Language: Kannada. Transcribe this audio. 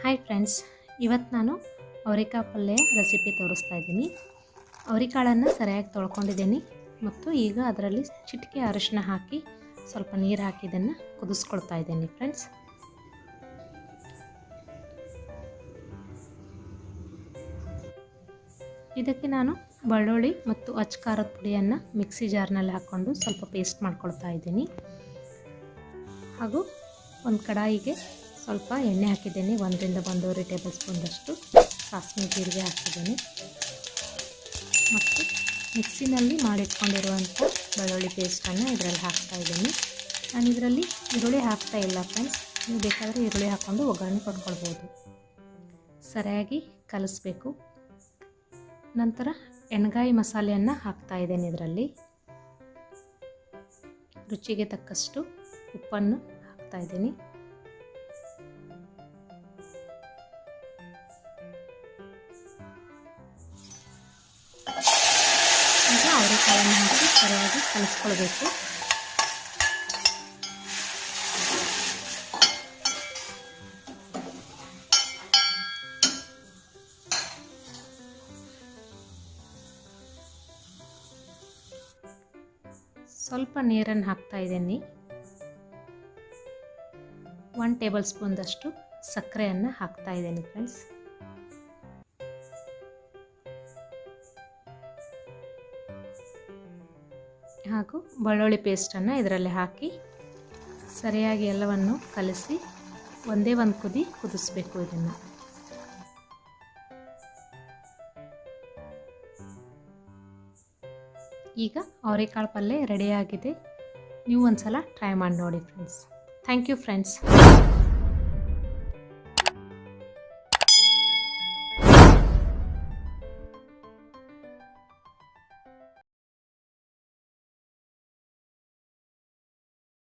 ಹಾಯ್ ಫ್ರೆಂಡ್ಸ್, ಇವತ್ತು ನಾನು ಅವರೆಕಾಳು ಪಲ್ಯ ರೆಸಿಪಿ ತೋರಿಸ್ತಾ ಇದ್ದೀನಿ. ಅವರೆಕಾಳನ್ನು ಸರಿಯಾಗಿ ತೊಳ್ಕೊಂಡಿದ್ದೀನಿ ಮತ್ತು ಈಗ ಅದರಲ್ಲಿ ಚಿಟಿಕೆ ಅರಿಶಿನ ಹಾಕಿ ಸ್ವಲ್ಪ ನೀರು ಹಾಕಿ ಇದನ್ನು ಕುದಿಸ್ಕೊಳ್ತಾ ಇದ್ದೀನಿ ಫ್ರೆಂಡ್ಸ್. ಇದಕ್ಕೆ ನಾನು ಬೆಳ್ಳುಳ್ಳಿ ಮತ್ತು ಅಚ್ಚ ಖಾರದ ಪುಡಿಯನ್ನು ಮಿಕ್ಸಿ ಜಾರ್ನಲ್ಲಿ ಹಾಕ್ಕೊಂಡು ಸ್ವಲ್ಪ ಪೇಸ್ಟ್ ಮಾಡ್ಕೊಳ್ತಾ ಇದ್ದೀನಿ. ಹಾಗೂ ಒಂದು ಕಡಾಯಿಗೆ ಸ್ವಲ್ಪ ಎಣ್ಣೆ ಹಾಕಿದ್ದೀನಿ. 1 ರಿಂದ 1.5 ಟೇಬಲ್ ಸ್ಪೂನ್ದಷ್ಟು ಸಾಸಿವೆ ಜೀರಿಗೆ ಹಾಕಿದ್ದೀನಿ ಮತ್ತು ಮಿಕ್ಸಿನಲ್ಲಿ ಮಾಡಿಟ್ಕೊಂಡಿರುವಂಥ ಬೆಳ್ಳುಳ್ಳಿ ಪೇಸ್ಟನ್ನು ಇದರಲ್ಲಿ ಹಾಕ್ತಾಯಿದ್ದೀನಿ. ನಾನು ಇದರಲ್ಲಿ ಈರುಳ್ಳಿ ಹಾಕ್ತಾ ಇಲ್ಲ ಫ್ರೆಂಡ್ಸ್, ನೀವು ಬೇಕಾದರೆ ಈರುಳ್ಳಿ ಹಾಕ್ಕೊಂಡು ಒಗ್ಗರಣೆ ಕೊಟ್ಕೊಳ್ಬೋದು. ಸರಿಯಾಗಿ ಕಲಿಸ್ಬೇಕು. ನಂತರ ಎಣ್ಗಾಯಿ ಮಸಾಲೆಯನ್ನು ಹಾಕ್ತಾಯಿದ್ದೀನಿ. ಇದರಲ್ಲಿ ರುಚಿಗೆ ತಕ್ಕಷ್ಟು ಉಪ್ಪನ್ನು ಹಾಕ್ತಾಯಿದ್ದೀನಿ. ಈಗ ಅವರೆಕಾಳನ್ನು ಹಾಕಿ ಸರಿಯಾಗಿ ಕಲಿಸ್ಕೊಳ್ಬೇಕು. ಸ್ವಲ್ಪ ನೀರನ್ನು ಹಾಕ್ತಾ ಇದ್ದೀನಿ. 1 ಟೇಬಲ್ ಸ್ಪೂನ್ದಷ್ಟು ಸಕ್ಕರೆಯನ್ನು ಹಾಕ್ತಾ ಇದ್ದೀನಿ ಫ್ರೆಂಡ್ಸ್. ಹಾಗೂ ಬೆಳ್ಳುಳ್ಳಿ ಪೇಸ್ಟನ್ನು ಇದರಲ್ಲಿ ಹಾಕಿ ಸರಿಯಾಗಿ ಎಲ್ಲವನ್ನು ಕಲಿಸಿ ಒಂದೇ ಒಂದು ಕುದಿ ಕುದಿಸ್ಬೇಕು. ಇದನ್ನು ಈಗ ಅವರೆಕಾಳು ಪಲ್ಯ ರೆಡಿಯಾಗಿದೆ. ನೀವು ಒಂದ್ಸಲ ಟ್ರೈ ಮಾಡಿ ನೋಡಿ ಫ್ರೆಂಡ್ಸ್. Thank you friends.